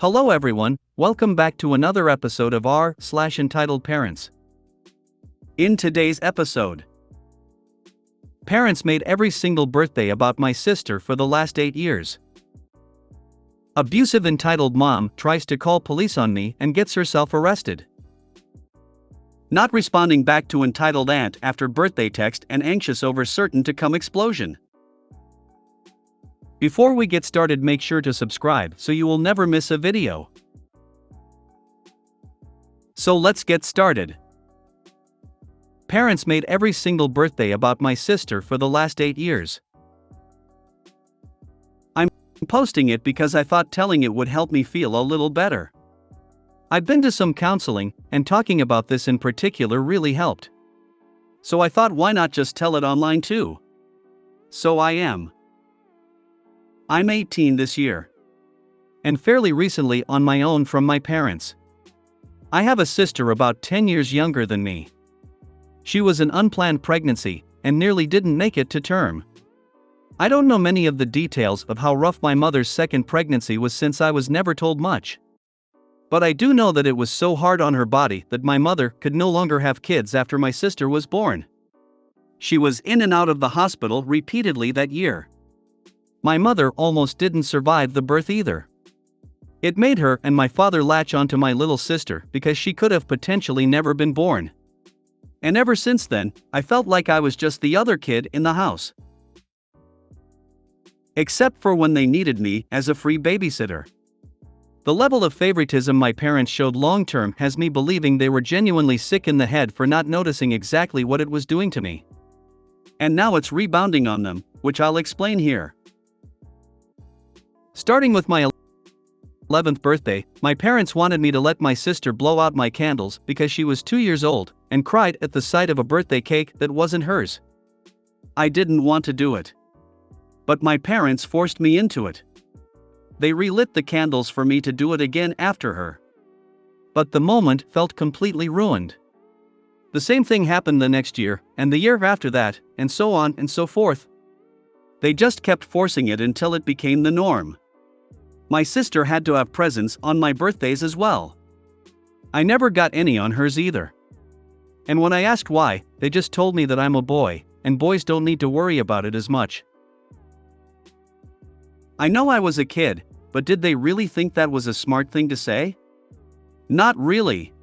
Hello everyone, welcome back to another episode of r/Entitled Parents. In today's episode, parents made every single birthday about my sister for the last 8 years. Abusive entitled mom tries to call police on me and gets herself arrested. Not responding back to entitled aunt after birthday text and anxious over certain to come explosion. Before we get started, make sure to subscribe so you will never miss a video. So let's get started. Parents made every single birthday about my sister for the last 8 years. I'm posting it because I thought telling it would help me feel a little better. I've been to some counseling, and talking about this in particular really helped. So I thought, why not just tell it online too? So I am. I'm 18 this year. And fairly recently on my own from my parents. I have a sister about 10 years younger than me. She was an unplanned pregnancy, and nearly didn't make it to term. I don't know many of the details of how rough my mother's second pregnancy was since I was never told much. But I do know that it was so hard on her body that my mother could no longer have kids after my sister was born. She was in and out of the hospital repeatedly that year. My mother almost didn't survive the birth either. It made her and my father latch onto my little sister because she could have potentially never been born. And ever since then, I felt like I was just the other kid in the house. Except for when they needed me as a free babysitter. The level of favoritism my parents showed long-term has me believing they were genuinely sick in the head for not noticing exactly what it was doing to me. And now it's rebounding on them, which I'll explain here. Starting with my 11th birthday, my parents wanted me to let my sister blow out my candles because she was 2 years old, and cried at the sight of a birthday cake that wasn't hers. I didn't want to do it. But my parents forced me into it. They relit the candles for me to do it again after her. But the moment felt completely ruined. The same thing happened the next year, and the year after that, and so on and so forth. They just kept forcing it until it became the norm. My sister had to have presents on my birthdays as well. I never got any on hers either. And when I asked why, they just told me that I'm a boy, and boys don't need to worry about it as much. I know I was a kid, but did they really think that was a smart thing to say? Not really.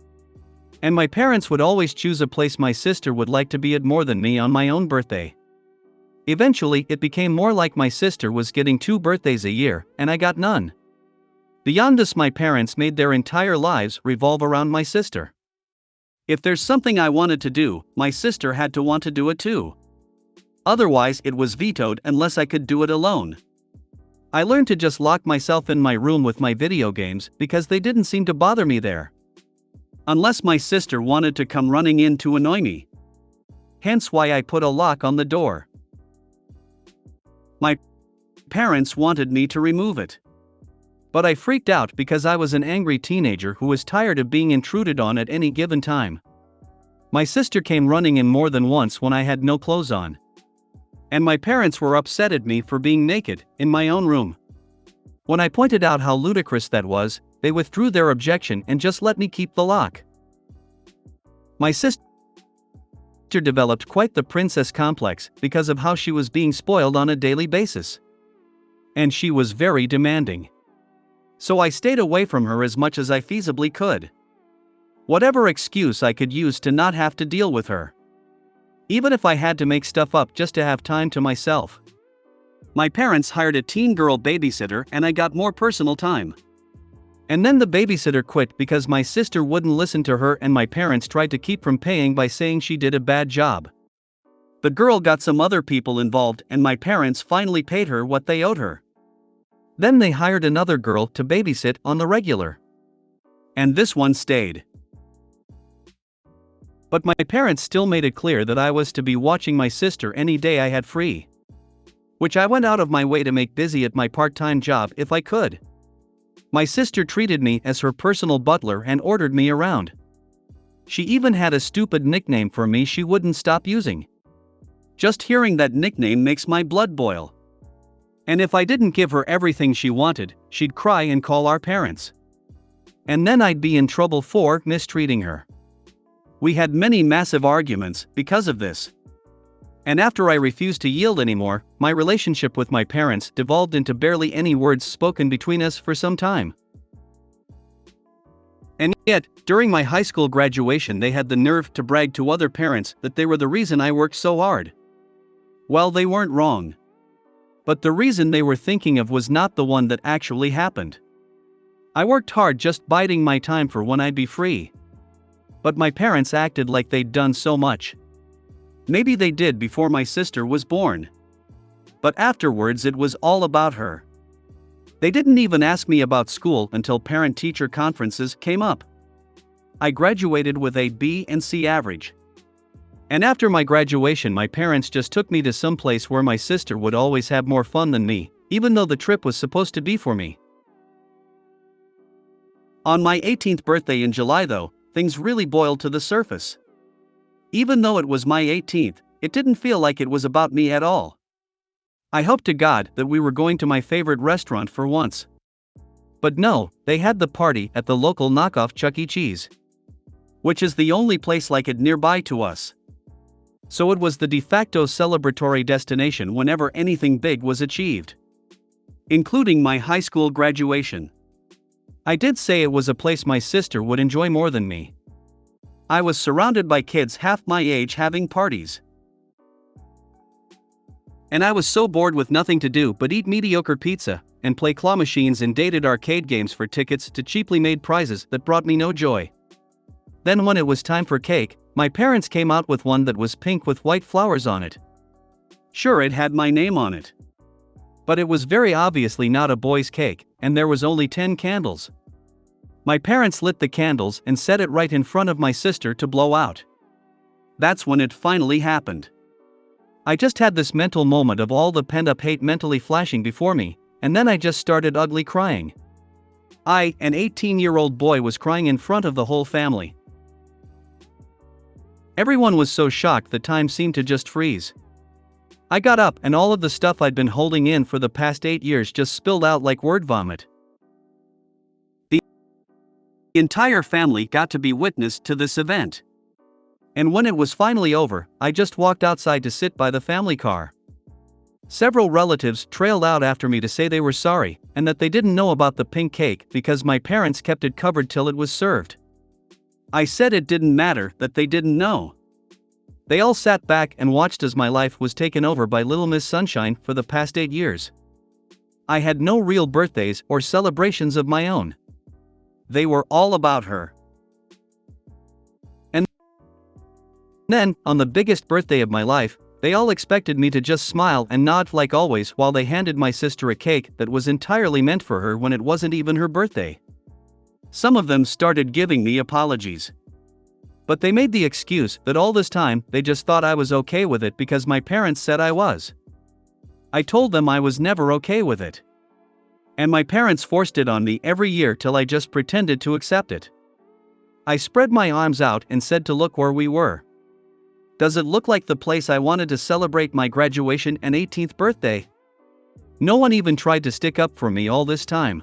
And my parents would always choose a place my sister would like to be at more than me on my own birthday. Eventually, it became more like my sister was getting 2 birthdays a year, and I got none. Beyond this, my parents made their entire lives revolve around my sister. If there's something I wanted to do, my sister had to want to do it too. Otherwise, it was vetoed unless I could do it alone. I learned to just lock myself in my room with my video games because they didn't seem to bother me there. Unless my sister wanted to come running in to annoy me. Hence why I put a lock on the door. My parents wanted me to remove it. But I freaked out because I was an angry teenager who was tired of being intruded on at any given time. My sister came running in more than once when I had no clothes on. And my parents were upset at me for being naked in my own room. When I pointed out how ludicrous that was, they withdrew their objection and just let me keep the lock. My sister developed quite the princess complex because of how she was being spoiled on a daily basis. And she was very demanding. So I stayed away from her as much as I feasibly could. Whatever excuse I could use to not have to deal with her. Even if I had to make stuff up just to have time to myself. My parents hired a teen girl babysitter and I got more personal time. And then the babysitter quit because my sister wouldn't listen to her and my parents tried to keep from paying by saying she did a bad job. The girl got some other people involved and my parents finally paid her what they owed her. Then they hired another girl to babysit on the regular. And this one stayed. But my parents still made it clear that I was to be watching my sister any day I had free. Which I went out of my way to make busy at my part-time job if I could. My sister treated me as her personal butler and ordered me around. She even had a stupid nickname for me she wouldn't stop using. Just hearing that nickname makes my blood boil. And if I didn't give her everything she wanted, she'd cry and call our parents. And then I'd be in trouble for mistreating her. We had many massive arguments because of this. And after I refused to yield anymore, my relationship with my parents devolved into barely any words spoken between us for some time. And yet, during my high school graduation, they had the nerve to brag to other parents that they were the reason I worked so hard. Well, they weren't wrong. But the reason they were thinking of was not the one that actually happened. I worked hard just biding my time for when I'd be free. But my parents acted like they'd done so much. Maybe they did before my sister was born. But afterwards it was all about her. They didn't even ask me about school until parent-teacher conferences came up. I graduated with a B and C average. And after my graduation, my parents just took me to some place where my sister would always have more fun than me, even though the trip was supposed to be for me. On my 18th birthday in July, though, things really boiled to the surface. Even though it was my 18th, it didn't feel like it was about me at all. I hoped to God that we were going to my favorite restaurant for once. But no, they had the party at the local knockoff Chuck E. Cheese, which is the only place like it nearby to us. So it was the de facto celebratory destination whenever anything big was achieved, including my high school graduation. I did say it was a place my sister would enjoy more than me. I was surrounded by kids half my age having parties. And I was so bored with nothing to do but eat mediocre pizza, and play claw machines and dated arcade games for tickets to cheaply made prizes that brought me no joy. Then when it was time for cake, my parents came out with one that was pink with white flowers on it. Sure, it had my name on it. But it was very obviously not a boy's cake, and there was only 10 candles. My parents lit the candles and set it right in front of my sister to blow out. That's when it finally happened. I just had this mental moment of all the pent-up hate mentally flashing before me, and then I just started ugly crying. I, an 18-year-old boy, was crying in front of the whole family. Everyone was so shocked that time seemed to just freeze. I got up and all of the stuff I'd been holding in for the past 8 years just spilled out like word vomit. The entire family got to be witness to this event. And when it was finally over, I just walked outside to sit by the family car. Several relatives trailed out after me to say they were sorry, and that they didn't know about the pink cake because my parents kept it covered till it was served. I said it didn't matter that they didn't know. They all sat back and watched as my life was taken over by Little Miss Sunshine for the past 8 years. I had no real birthdays or celebrations of my own. They were all about her. And then, on the biggest birthday of my life, they all expected me to just smile and nod like always while they handed my sister a cake that was entirely meant for her when it wasn't even her birthday. Some of them started giving me apologies. But they made the excuse that all this time they just thought I was okay with it because my parents said I was. I told them I was never okay with it. And my parents forced it on me every year till I just pretended to accept it. I spread my arms out and said to look where we were. Does it look like the place I wanted to celebrate my graduation and 18th birthday? No one even tried to stick up for me all this time.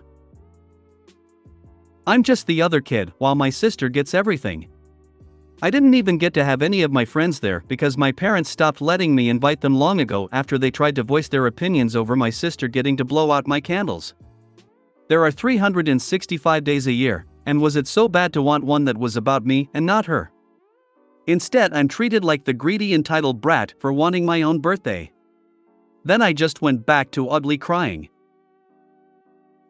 I'm just the other kid while my sister gets everything. I didn't even get to have any of my friends there because my parents stopped letting me invite them long ago after they tried to voice their opinions over my sister getting to blow out my candles. There are 365 days a year, and was it so bad to want one that was about me and not her? Instead, I'm treated like the greedy entitled brat for wanting my own birthday. Then I just went back to ugly crying.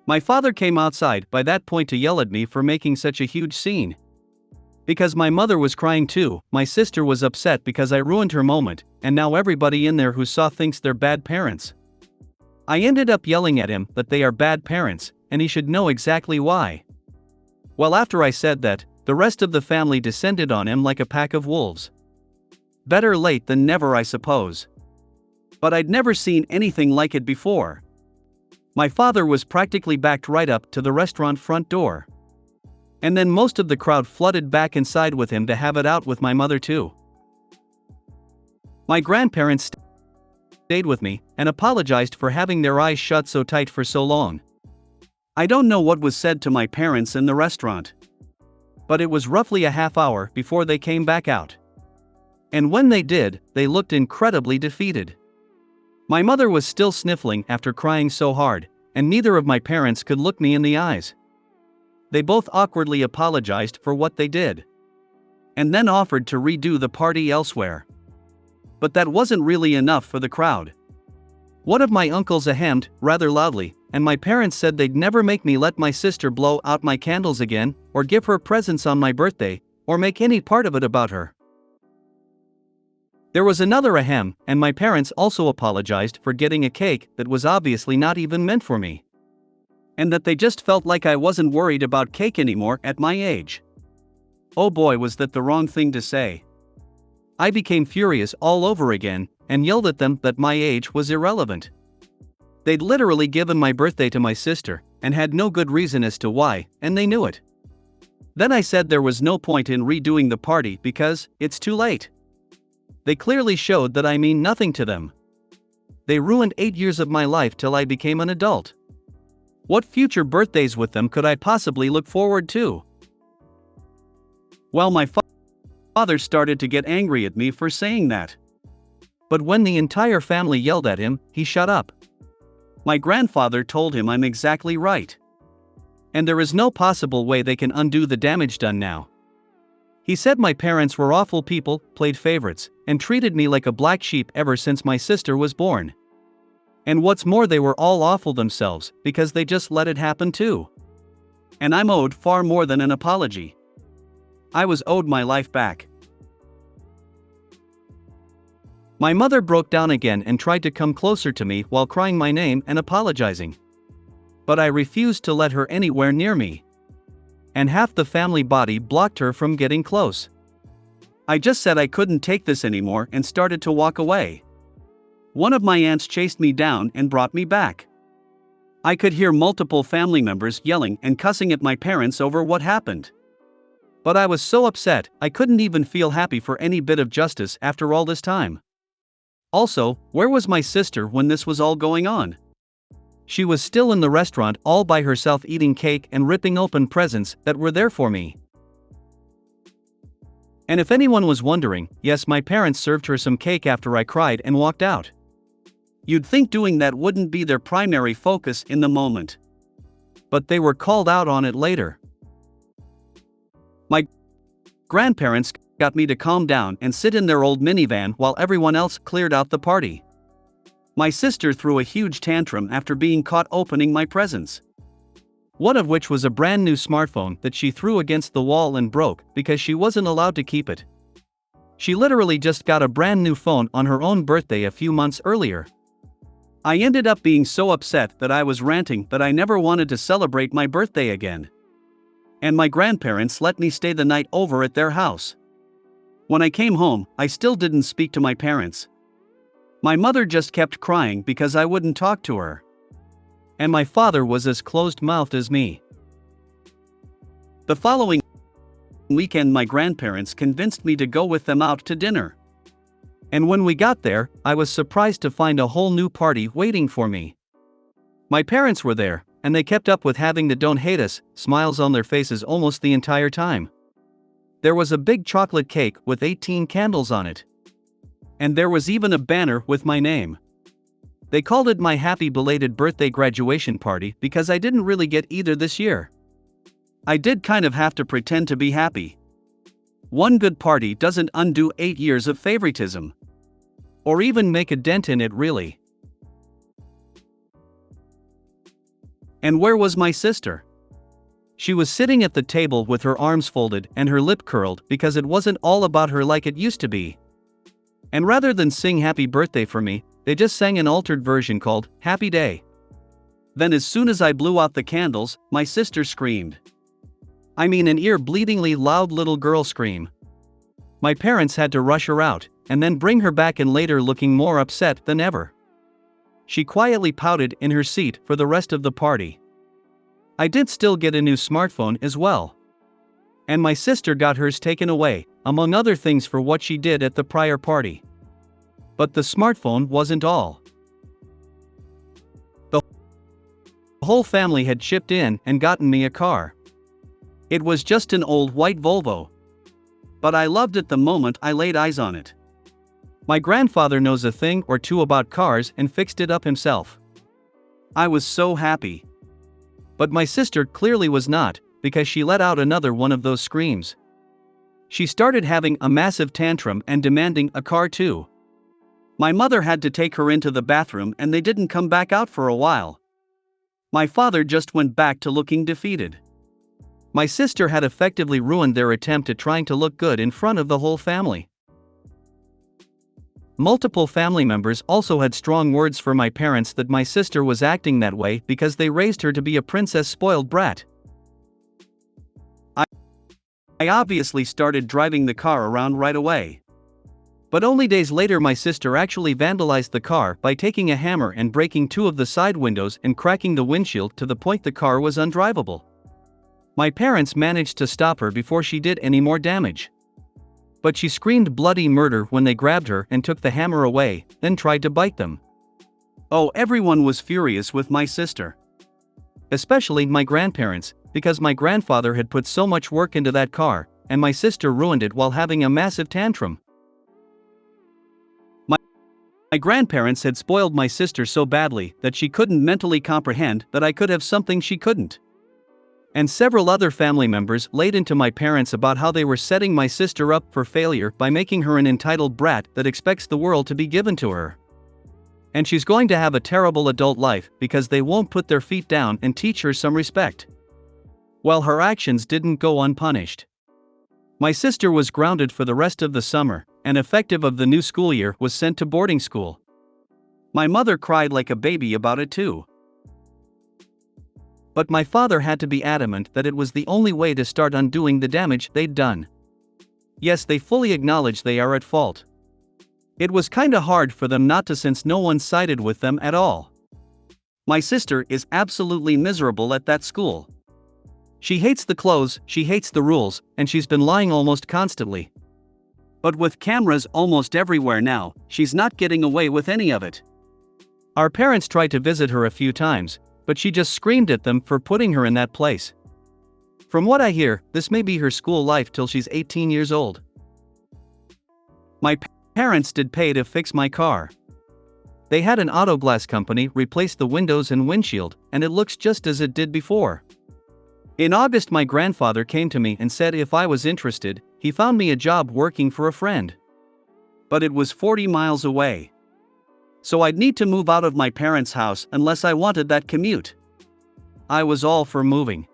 My father came outside by that point to yell at me for making such a huge scene. Because my mother was crying too, my sister was upset because I ruined her moment, and now everybody in there who saw thinks they're bad parents. I ended up yelling at him that they are bad parents, and he should know exactly why. Well, after I said that, the rest of the family descended on him like a pack of wolves. Better late than never, I suppose. But I'd never seen anything like it before. My father was practically backed right up to the restaurant front door. And then most of the crowd flooded back inside with him to have it out with my mother too. My grandparents stayed with me and apologized for having their eyes shut so tight for so long. I don't know what was said to my parents in the restaurant, but it was roughly a half hour before they came back out. And when they did, they looked incredibly defeated. My mother was still sniffling after crying so hard, and neither of my parents could look me in the eyes. They both awkwardly apologized for what they did, and then offered to redo the party elsewhere. But that wasn't really enough for the crowd. One of my uncles ahemed rather loudly, and my parents said they'd never make me let my sister blow out my candles again, or give her presents on my birthday, or make any part of it about her. There was another ahem, and my parents also apologized for getting a cake that was obviously not even meant for me, and that they just felt like I wasn't worried about cake anymore at my age. Oh boy, was that the wrong thing to say. I became furious all over again, and yelled at them that my age was irrelevant. They'd literally given my birthday to my sister, and had no good reason as to why, and they knew it. Then I said there was no point in redoing the party because it's too late. They clearly showed that I mean nothing to them. They ruined 8 years of my life till I became an adult. What future birthdays with them could I possibly look forward to? Well, my father started to get angry at me for saying that. But when the entire family yelled at him, he shut up. My grandfather told him I'm exactly right, and there is no possible way they can undo the damage done now. He said my parents were awful people, played favorites, and treated me like a black sheep ever since my sister was born. And what's more, they were all awful themselves, because they just let it happen too. And I'm owed far more than an apology. I was owed my life back. My mother broke down again and tried to come closer to me while crying my name and apologizing. But I refused to let her anywhere near me, and half the family body blocked her from getting close. I just said I couldn't take this anymore and started to walk away. One of my aunts chased me down and brought me back. I could hear multiple family members yelling and cussing at my parents over what happened. But I was so upset, I couldn't even feel happy for any bit of justice after all this time. Also, where was my sister when this was all going on? She was still in the restaurant all by herself eating cake and ripping open presents that were there for me. And if anyone was wondering, yes, my parents served her some cake after I cried and walked out. You'd think doing that wouldn't be their primary focus in the moment, but they were called out on it later. My grandparents got me to calm down and sit in their old minivan while everyone else cleared out the party. My sister threw a huge tantrum after being caught opening my presents, one of which was a brand new smartphone that she threw against the wall and broke because she wasn't allowed to keep it. She literally just got a brand new phone on her own birthday a few months earlier. I ended up being so upset that I was ranting that I never wanted to celebrate my birthday again. And my grandparents let me stay the night over at their house. When I came home, I still didn't speak to my parents. My mother just kept crying because I wouldn't talk to her. And my father was as closed-mouthed as me. The following weekend, my grandparents convinced me to go with them out to dinner. And when we got there, I was surprised to find a whole new party waiting for me. My parents were there, and they kept up with having the "don't hate us" smiles on their faces almost the entire time. There was a big chocolate cake with 18 candles on it. And there was even a banner with my name. They called it my happy belated birthday graduation party because I didn't really get either this year. I did kind of have to pretend to be happy. One good party doesn't undo 8 years of favoritism, or even make a dent in it, really. And where was my sister? She was sitting at the table with her arms folded and her lip curled because it wasn't all about her like it used to be. And rather than sing happy birthday for me, they just sang an altered version called Happy Day. Then as soon as I blew out the candles, my sister screamed. I mean, an ear-bleedingly loud little girl scream. My parents had to rush her out, and then bring her back in later looking more upset than ever. She quietly pouted in her seat for the rest of the party. I did still get a new smartphone as well. And my sister got hers taken away, among other things for what she did at the prior party. But the smartphone wasn't all. The whole family had chipped in and gotten me a car. It was just an old white Volvo. But I loved it the moment I laid eyes on it. My grandfather knows a thing or two about cars and fixed it up himself. I was so happy. But my sister clearly was not, because she let out another one of those screams. She started having a massive tantrum and demanding a car too. My mother had to take her into the bathroom and they didn't come back out for a while. My father just went back to looking defeated. My sister had effectively ruined their attempt at trying to look good in front of the whole family. Multiple family members also had strong words for my parents that my sister was acting that way because they raised her to be a princess spoiled brat. I obviously started driving the car around right away. But only days later my sister actually vandalized the car by taking a hammer and breaking two of the side windows and cracking the windshield to the point the car was undrivable. My parents managed to stop her before she did any more damage. But she screamed bloody murder when they grabbed her and took the hammer away, then tried to bite them. Oh, everyone was furious with my sister. Especially my grandparents, because my grandfather had put so much work into that car, and my sister ruined it while having a massive tantrum. My grandparents had spoiled my sister so badly that she couldn't mentally comprehend that I could have something she couldn't. And several other family members laid into my parents about how they were setting my sister up for failure by making her an entitled brat that expects the world to be given to her. And she's going to have a terrible adult life because they won't put their feet down and teach her some respect. Well, her actions didn't go unpunished. My sister was grounded for the rest of the summer, and effective of the new school year was sent to boarding school. My mother cried like a baby about it too. But my father had to be adamant that it was the only way to start undoing the damage they'd done. Yes, they fully acknowledge they are at fault. It was kinda hard for them not to since no one sided with them at all. My sister is absolutely miserable at that school. She hates the clothes, she hates the rules, and she's been lying almost constantly. But with cameras almost everywhere now, she's not getting away with any of it. Our parents tried to visit her a few times, but she just screamed at them for putting her in that place. From what I hear, this may be her school life till she's 18 years old. My parents did pay to fix my car. They had an auto glass company replace the windows and windshield, and it looks just as it did before. In August, my grandfather came to me and said if I was interested, he found me a job working for a friend. But it was 40 miles away. So I'd need to move out of my parents' house unless I wanted that commute. I was all for moving.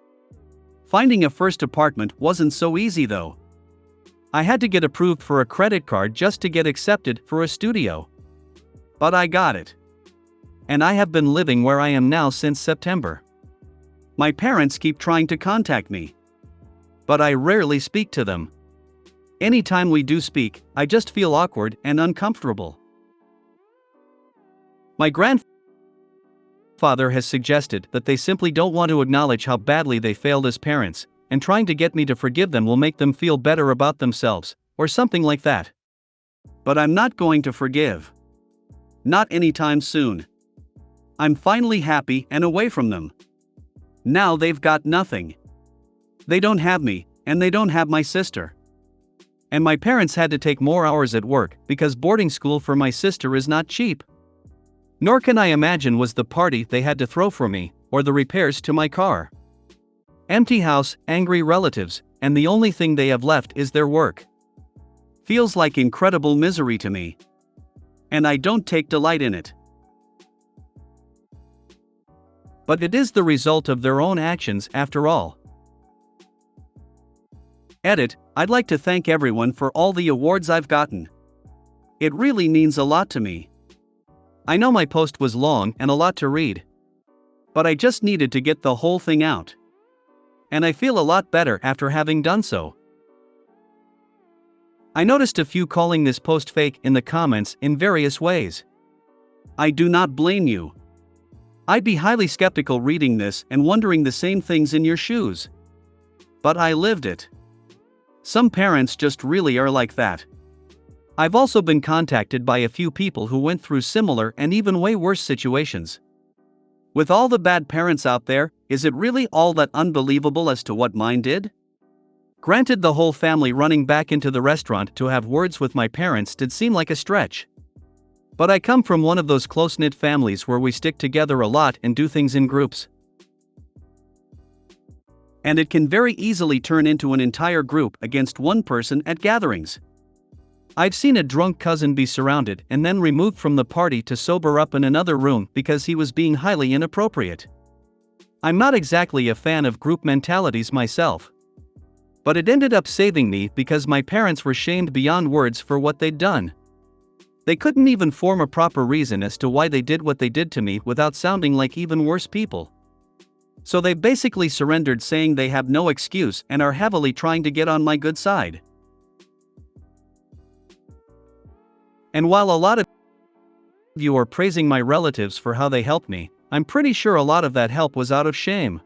Finding a first apartment wasn't so easy though. I had to get approved for a credit card just to get accepted for a studio. But I got it. And I have been living where I am now since September. My parents keep trying to contact me. But I rarely speak to them. Anytime we do speak, I just feel awkward and uncomfortable. My grandfather has suggested that they simply don't want to acknowledge how badly they failed as parents, and trying to get me to forgive them will make them feel better about themselves, or something like that. But I'm not going to forgive. Not anytime soon. I'm finally happy and away from them. Now they've got nothing. They don't have me, and they don't have my sister. And my parents had to take more hours at work because boarding school for my sister is not cheap. Nor can I imagine was the party they had to throw for me, or the repairs to my car. Empty house, angry relatives, and the only thing they have left is their work. Feels like incredible misery to me. And I don't take delight in it. But it is the result of their own actions after all. Edit, I'd like to thank everyone for all the awards I've gotten. It really means a lot to me. I know my post was long and a lot to read. But I just needed to get the whole thing out. And I feel a lot better after having done so. I noticed a few calling this post fake in the comments in various ways. I do not blame you. I'd be highly skeptical reading this and wondering the same things in your shoes. But I lived it. Some parents just really are like that. I've also been contacted by a few people who went through similar and even way worse situations. With all the bad parents out there, is it really all that unbelievable as to what mine did? Granted, the whole family running back into the restaurant to have words with my parents did seem like a stretch. But I come from one of those close-knit families where we stick together a lot and do things in groups. And it can very easily turn into an entire group against one person at gatherings. I've seen a drunk cousin be surrounded and then removed from the party to sober up in another room because he was being highly inappropriate. I'm not exactly a fan of group mentalities myself. But it ended up saving me because my parents were shamed beyond words for what they'd done. They couldn't even form a proper reason as to why they did what they did to me without sounding like even worse people. So they basically surrendered, saying they have no excuse and are heavily trying to get on my good side. And while a lot of you are praising my relatives for how they helped me, I'm pretty sure a lot of that help was out of shame.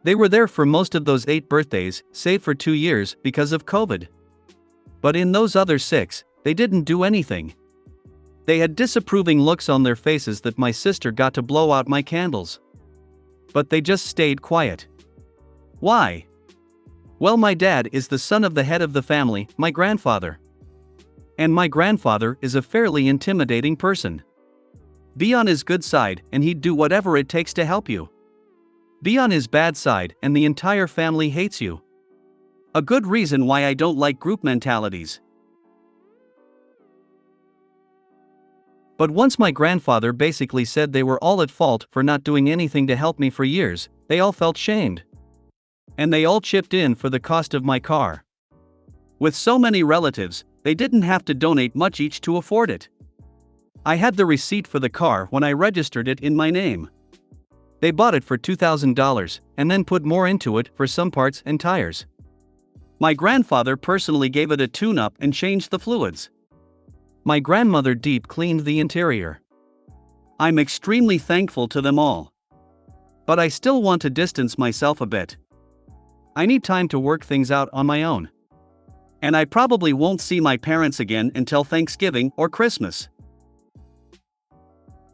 They were there for most of those 8 birthdays, save for 2 years, because of COVID. But in those other 6, they didn't do anything. They had disapproving looks on their faces that my sister got to blow out my candles. But they just stayed quiet. Why? Well, my dad is the son of the head of the family, my grandfather. And my grandfather is a fairly intimidating person. Be on his good side, and he'd do whatever it takes to help you. Be on his bad side, and the entire family hates you. A good reason why I don't like group mentalities. But once my grandfather basically said they were all at fault for not doing anything to help me for years, they all felt shamed. And they all chipped in for the cost of my car. With so many relatives, they didn't have to donate much each to afford it. I had the receipt for the car when I registered it in my name. They bought it for $2,000 and then put more into it for some parts and tires. My grandfather personally gave it a tune-up and changed the fluids. My grandmother deep cleaned the interior. I'm extremely thankful to them all. But I still want to distance myself a bit. I need time to work things out on my own. And I probably won't see my parents again until Thanksgiving or Christmas.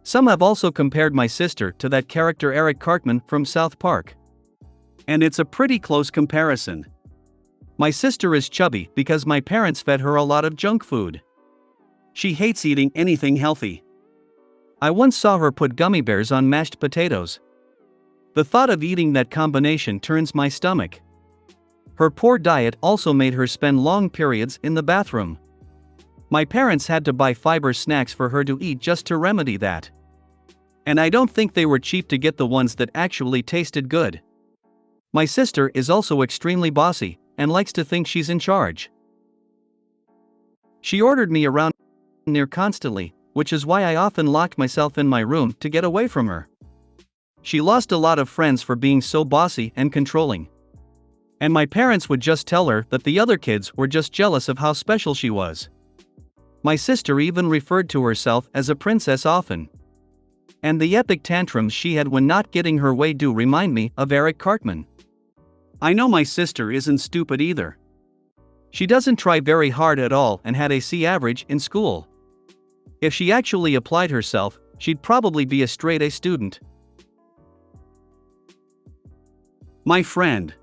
Some have also compared my sister to that character Eric Cartman from South Park. And it's a pretty close comparison. My sister is chubby because my parents fed her a lot of junk food. She hates eating anything healthy. I once saw her put gummy bears on mashed potatoes. The thought of eating that combination turns my stomach. Her poor diet also made her spend long periods in the bathroom. My parents had to buy fiber snacks for her to eat just to remedy that. And I don't think they were cheap to get the ones that actually tasted good. My sister is also extremely bossy and likes to think she's in charge. She ordered me around near constantly, which is why I often locked myself in my room to get away from her. She lost a lot of friends for being so bossy and controlling. And my parents would just tell her that the other kids were just jealous of how special she was. My sister even referred to herself as a princess often. And the epic tantrums she had when not getting her way do remind me of Eric Cartman. I know my sister isn't stupid either. She doesn't try very hard at all and had a C average in school. If she actually applied herself, she'd probably be a straight A student. My friend.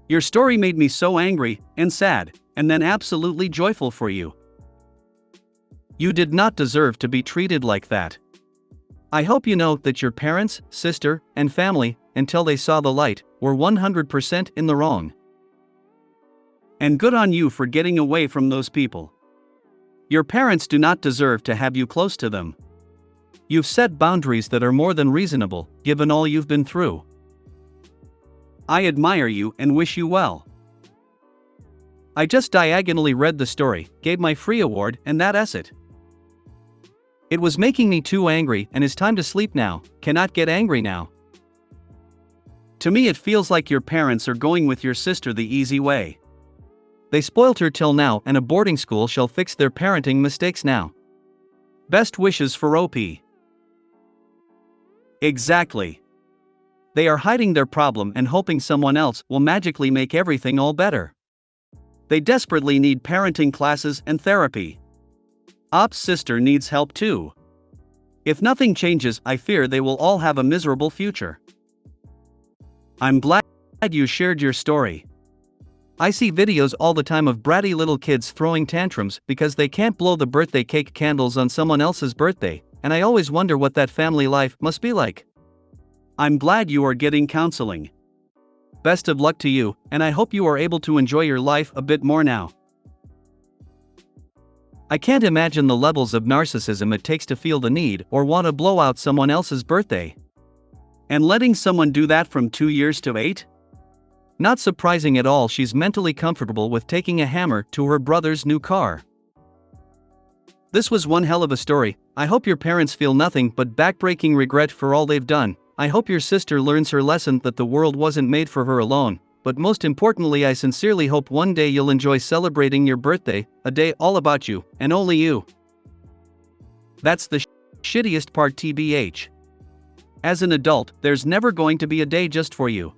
Your story made me so angry and sad, and then absolutely joyful for you. You did not deserve to be treated like that. I hope you know that your parents, sister, and family, until they saw the light, were 100% in the wrong. And good on you for getting away from those people. Your parents do not deserve to have you close to them. You've set boundaries that are more than reasonable, given all you've been through. I admire you and wish you well. I just diagonally read the story, gave my free award, and that's it. It was making me too angry and it's time to sleep now, cannot get angry now. To me it feels like your parents are going with your sister the easy way. They spoilt her till now and a boarding school shall fix their parenting mistakes now. Best wishes for OP. Exactly. They are hiding their problem and hoping someone else will magically make everything all better. They desperately need parenting classes and therapy. Op's sister needs help too. If nothing changes, I fear they will all have a miserable future. I'm glad you shared your story. I see videos all the time of bratty little kids throwing tantrums because they can't blow the birthday cake candles on someone else's birthday, and I always wonder what that family life must be like. I'm glad you are getting counseling. Best of luck to you, and I hope you are able to enjoy your life a bit more now. I can't imagine the levels of narcissism it takes to feel the need or want to blow out someone else's birthday. And letting someone do that from 2 years to 8? Not surprising at all, she's mentally comfortable with taking a hammer to her brother's new car. This was one hell of a story. I hope your parents feel nothing but backbreaking regret for all they've done. I hope your sister learns her lesson that the world wasn't made for her alone. But most importantly, I sincerely hope one day you'll enjoy celebrating your birthday, a day all about you, and only you. That's the shittiest part, TBH. As an adult, there's never going to be a day just for you.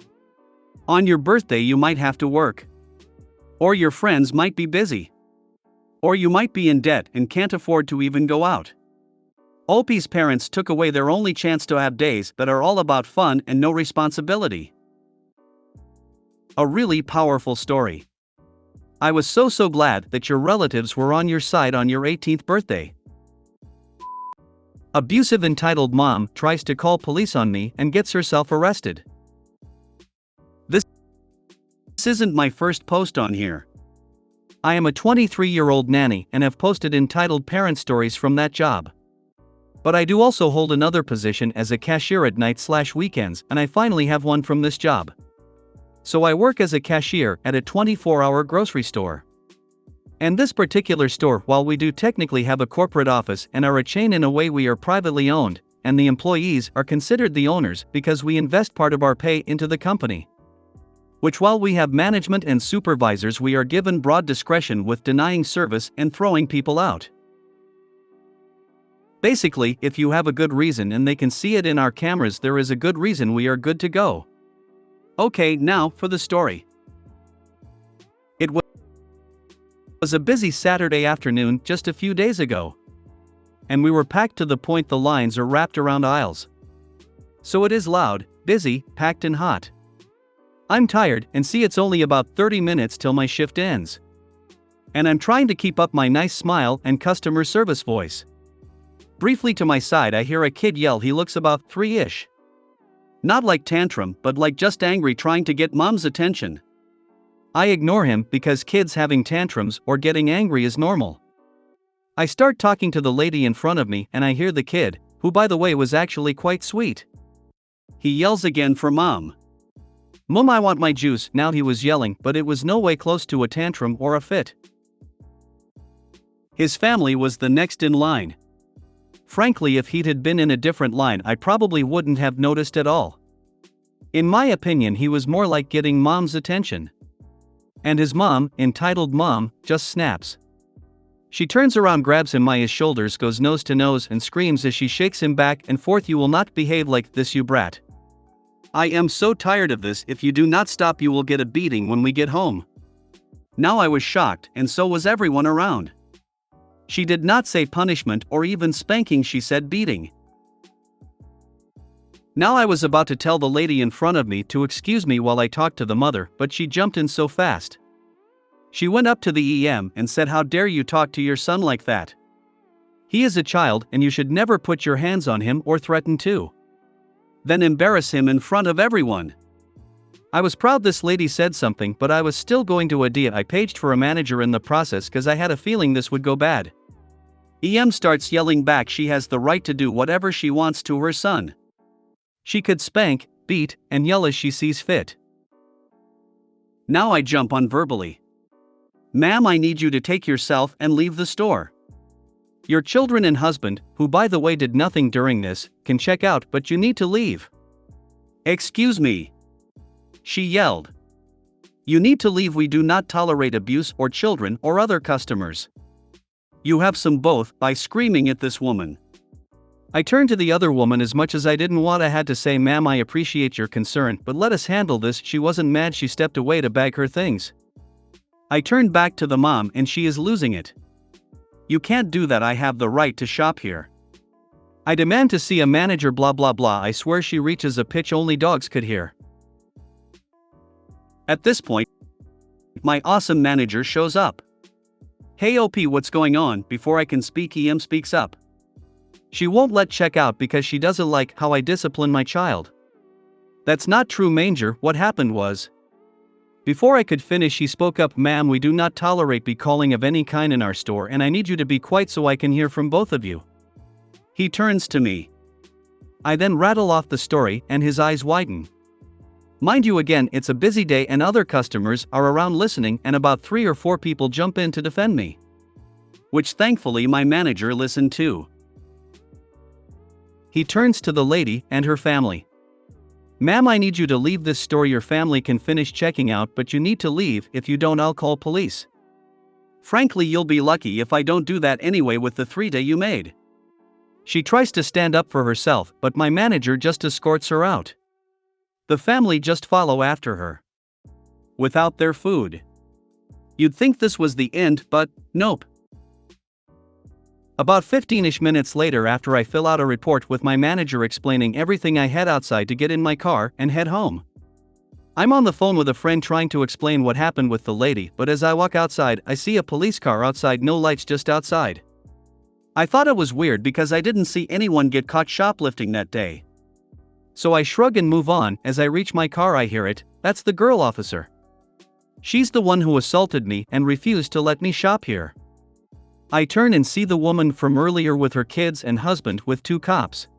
On your birthday you might have to work. Or your friends might be busy. Or you might be in debt and can't afford to even go out. OP's parents took away their only chance to have days that are all about fun and no responsibility. A really powerful story. I was so glad that your relatives were on your side on your 18th birthday. Abusive entitled mom tries to call police on me and gets herself arrested. This isn't my first post on here. I am a 23-year-old nanny and have posted entitled parent stories from that job. But I do also hold another position as a cashier at night/weekends, and I finally have one from this job. So I work as a cashier at a 24-hour grocery store. And this particular store, while we do technically have a corporate office and are a chain in a way, we are privately owned, and the employees are considered the owners because we invest part of our pay into the company. Which, while we have management and supervisors, we are given broad discretion with denying service and throwing people out. Basically, if you have a good reason and they can see it in our cameras, there is a good reason we are good to go. Okay, now for the story. It was a busy Saturday afternoon just a few days ago. And we were packed to the point the lines are wrapped around aisles. So it is loud, busy, packed and hot. I'm tired and see it's only about 30 minutes till my shift ends. And I'm trying to keep up my nice smile and customer service voice. Briefly to my side I hear a kid yell. He looks about 3-ish. Not like tantrum, but like just angry, trying to get mom's attention. I ignore him because kids having tantrums or getting angry is normal. I start talking to the lady in front of me and I hear the kid, who by the way was actually quite sweet. He yells again for mom. Mom, I want my juice. Now he was yelling, but it was no way close to a tantrum or a fit. His family was the next in line. Frankly, if he'd had been in a different line, I probably wouldn't have noticed at all. In my opinion, he was more like getting mom's attention. And his mom, entitled mom, just snaps. She turns around, grabs him by his shoulders, goes nose to nose, and screams as she shakes him back and forth, "You will not behave like this, you brat. I am so tired of this. If you do not stop, you will get a beating when we get home." Now I was shocked, and so was everyone around. She did not say punishment or even spanking, she said beating. Now I was about to tell the lady in front of me to excuse me while I talked to the mother, but she jumped in so fast. She went up to the EM and said, "How dare you talk to your son like that? He is a child and you should never put your hands on him or threaten to. Then embarrass him in front of everyone." I was proud this lady said something, but I was still going to idea. I paged for a manager in the process because I had a feeling this would go bad. EM starts yelling back she has the right to do whatever she wants to her son. She could spank, beat, and yell as she sees fit. Now I jump on verbally. "Ma'am, I need you to take yourself and leave the store. Your children and husband, who by the way did nothing during this, can check out, but you need to leave." "Excuse me," she yelled. "You need to leave. We do not tolerate abuse or children or other customers." "You have some both," by screaming at this woman. I turned to the other woman. As much as I didn't want, I had to say, "Ma'am, I appreciate your concern, but let us handle this." She wasn't mad. She stepped away to bag her things. I turned back to the mom and she is losing it. "You can't do that. I have the right to shop here. I demand to see a manager blah blah blah. I swear she reaches a pitch only dogs could hear. At this point, my awesome manager shows up. Hey OP, what's going on? Before I can speak, EM speaks up. She won't let check out because she doesn't like how I discipline my child. That's not true, Manger. What happened was. Before I could finish, she spoke up. Ma'am, we do not tolerate be calling of any kind in our store, and I need you to be quiet so I can hear from both of you. He turns to me. I then rattle off the story, and his eyes widen. Mind you, again, it's a busy day and other customers are around listening, and about 3 or 4 people jump in to defend me. Which thankfully my manager listened to. He turns to the lady and her family. Ma'am, I need you to leave this store. Your family can finish checking out, but you need to leave. If you don't, I'll call police. Frankly, you'll be lucky if I don't do that anyway with the 3-day you made. She tries to stand up for herself, but my manager just escorts her out. The family just follow after her. Without their food. You'd think this was the end, but nope. About 15-ish minutes later, after I fill out a report with my manager explaining everything, I head outside to get in my car and head home. I'm on the phone with a friend trying to explain what happened with the lady, but as I walk outside, I see a police car outside, no lights, just outside. I thought it was weird because I didn't see anyone get caught shoplifting that day. So I shrug and move on. As I reach my car, I hear it. That's the girl officer. She's the one who assaulted me and refused to let me shop here. I turn and see the woman from earlier with her kids and husband with 2 cops.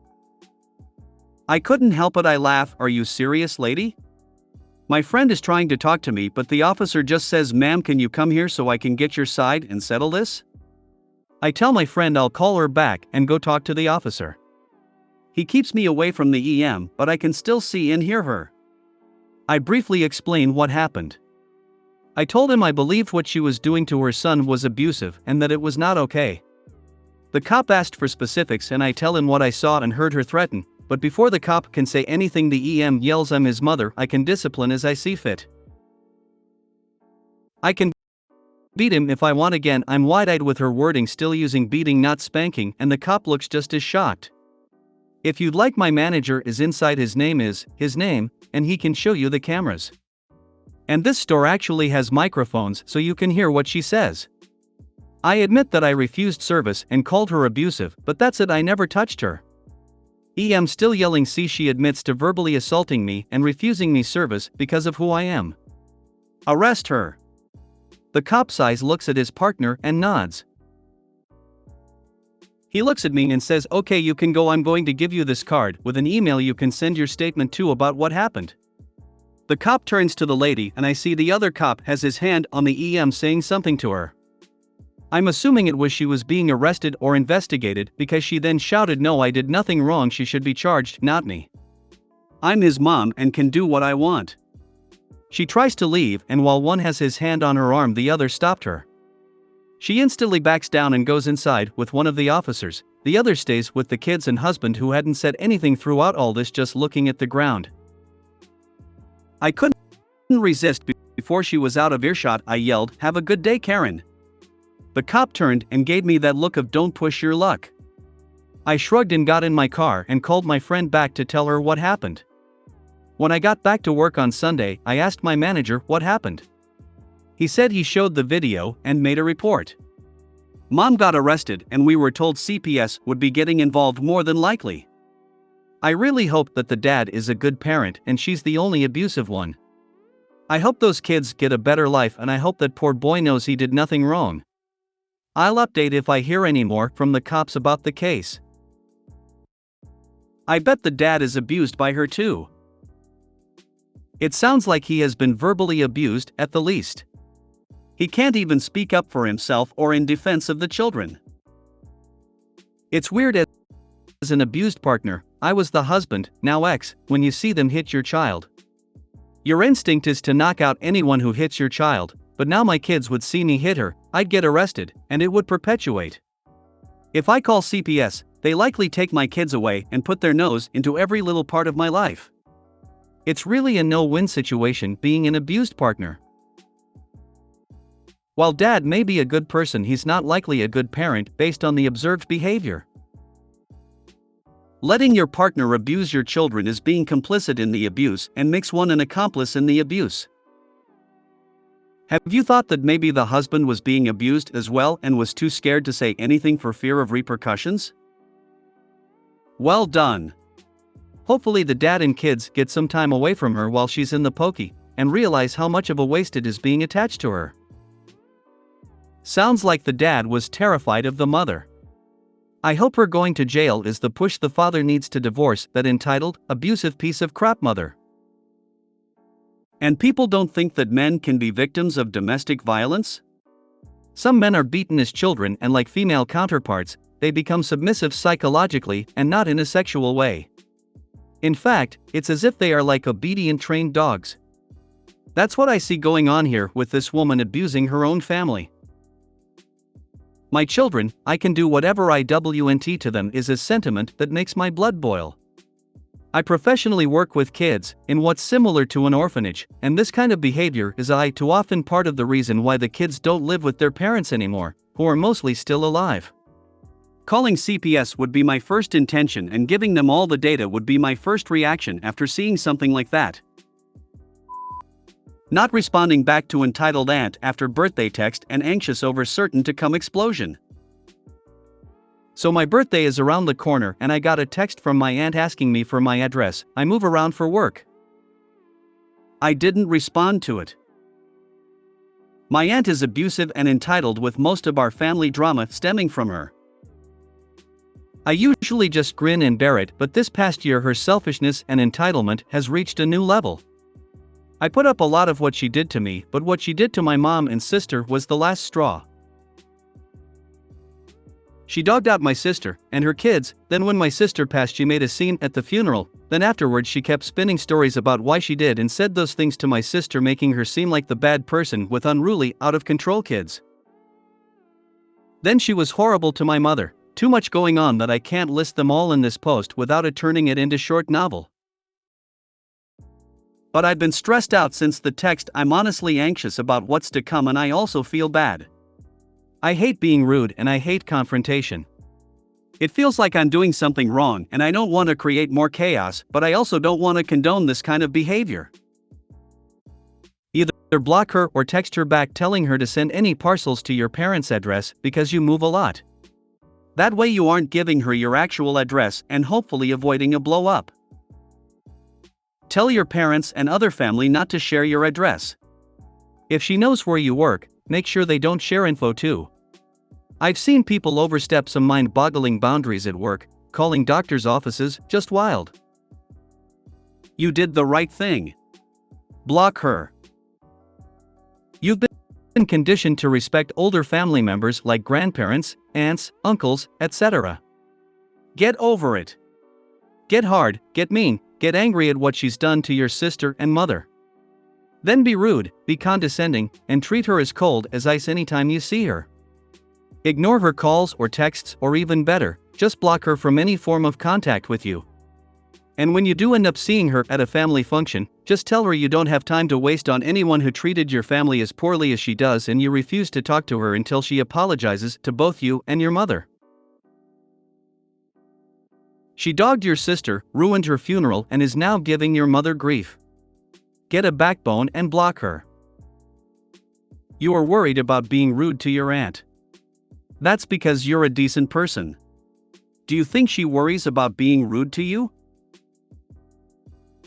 I couldn't help it. I laugh. Are you serious, lady? My friend is trying to talk to me, but the officer just says, ma'am, can you come here so I can get your side and settle this? I tell my friend I'll call her back and go talk to the officer. He keeps me away from the EM, but I can still see and hear her. I briefly explain what happened. I told him I believed what she was doing to her son was abusive and that it was not okay. The cop asked for specifics and I tell him what I saw and heard her threaten, but before the cop can say anything, the EM yells, I'm his mother, I can discipline as I see fit. I can beat him if I want. Again, I'm wide-eyed with her wording, still using beating not spanking, and the cop looks just as shocked. If you'd like, my manager is inside, his name, and he can show you the cameras. And this store actually has microphones so you can hear what she says. I admit that I refused service and called her abusive, but that's it, I never touched her. EM still yelling. See, she admits to verbally assaulting me and refusing me service because of who I am. Arrest her. The cop's eyes looks at his partner and nods. He looks at me and says, okay, you can go. I'm going to give you this card with an email you can send your statement to about what happened. The cop turns to the lady and I see the other cop has his hand on the EM saying something to her. I'm assuming it was she was being arrested or investigated because she then shouted, no, I did nothing wrong, she should be charged, not me. I'm his mom and can do what I want. She tries to leave, and while one has his hand on her arm, the other stopped her. She instantly backs down and goes inside with one of the officers. The other stays with the kids and husband, who hadn't said anything throughout all this, just looking at the ground. I couldn't resist. Before she was out of earshot, I yelled, have a good day, Karen. The cop turned and gave me that look of don't push your luck. I shrugged and got in my car and called my friend back to tell her what happened. When I got back to work on Sunday, I asked my manager what happened. He said he showed the video and made a report. Mom got arrested and we were told CPS would be getting involved more than likely. I really hope that the dad is a good parent and she's the only abusive one. I hope those kids get a better life, and I hope that poor boy knows he did nothing wrong. I'll update if I hear any more from the cops about the case. I bet the dad is abused by her too. It sounds like he has been verbally abused at the least. He can't even speak up for himself or in defense of the children. It's weird, as an abused partner, I was the husband, now ex, when you see them hit your child. Your instinct is to knock out anyone who hits your child, but now my kids would see me hit her, I'd get arrested, and it would perpetuate. If I call CPS, they likely take my kids away and put their nose into every little part of my life. It's really a no-win situation being an abused partner. While dad may be a good person, he's not likely a good parent based on the observed behavior. Letting your partner abuse your children is being complicit in the abuse and makes one an accomplice in the abuse. Have you thought that maybe the husband was being abused as well and was too scared to say anything for fear of repercussions? Well done. Hopefully the dad and kids get some time away from her while she's in the pokey, and realize how much of a waste it is being attached to her. Sounds like the dad was terrified of the mother. I hope her going to jail is the push the father needs to divorce that entitled, abusive piece of crap mother. And people don't think that men can be victims of domestic violence? Some men are beaten as children and like female counterparts, they become submissive psychologically and not in a sexual way. In fact, it's as if they are like obedient trained dogs. That's what I see going on here with this woman abusing her own family. My children, I can do whatever I want to them is a sentiment that makes my blood boil. I professionally work with kids in what's similar to an orphanage, and this kind of behavior is too often part of the reason why the kids don't live with their parents anymore, who are mostly still alive. Calling CPS would be my first intention, and giving them all the data would be my first reaction after seeing something like that. Not responding back to entitled aunt after birthday text and anxious over certain to come explosion. So my birthday is around the corner and I got a text from my aunt asking me for my address. I move around for work. I didn't respond to it. My aunt is abusive and entitled, with most of our family drama stemming from her. I usually just grin and bear it, but this past year her selfishness and entitlement has reached a new level. I put up a lot of what she did to me, but what she did to my mom and sister was the last straw. She dogged out my sister and her kids, then when my sister passed she made a scene at the funeral, then afterwards she kept spinning stories about why she did and said those things to my sister, making her seem like the bad person with unruly, out-of-control kids. Then she was horrible to my mother, too much going on that I can't list them all in this post without it turning it into short novel. But I've been stressed out since the text. I'm honestly anxious about what's to come, and I also feel bad. I hate being rude and I hate confrontation. It feels like I'm doing something wrong and I don't want to create more chaos, but I also don't want to condone this kind of behavior. Either block her or text her back telling her to send any parcels to your parents' address because you move a lot. That way you aren't giving her your actual address and hopefully avoiding a blow up. Tell your parents and other family not to share your address. If she knows where you work, make sure they don't share info too. I've seen people overstep some mind-boggling boundaries at work, calling doctors' offices just wild. You did the right thing. Block her. You've been conditioned to respect older family members like grandparents, aunts, uncles, etc. Get over it. Get hard, get mean, get angry at what she's done to your sister and mother. Then be rude, be condescending, and treat her as cold as ice anytime you see her. Ignore her calls or texts, or even better, just block her from any form of contact with you. And when you do end up seeing her at a family function, just tell her you don't have time to waste on anyone who treated your family as poorly as she does, and you refuse to talk to her until she apologizes to both you and your mother. She dogged your sister, ruined her funeral, and is now giving your mother grief. Get a backbone and block her. You are worried about being rude to your aunt. That's because you're a decent person. Do you think she worries about being rude to you?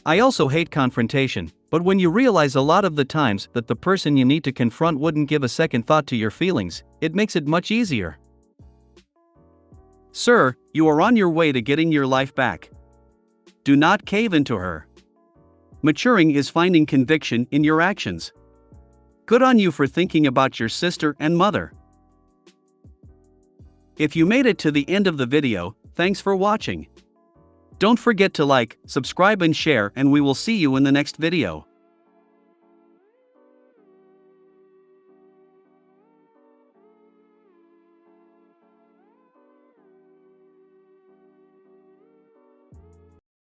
I also hate confrontation, but when you realize a lot of the times that the person you need to confront wouldn't give a second thought to your feelings, it makes it much easier. Sir, you are on your way to getting your life back. Do not cave into her. Maturing is finding conviction in your actions. Good on you for thinking about your sister and mother. If you made it to the end of the video, thanks for watching. Don't forget to like, subscribe and share, and we will see you in the next video.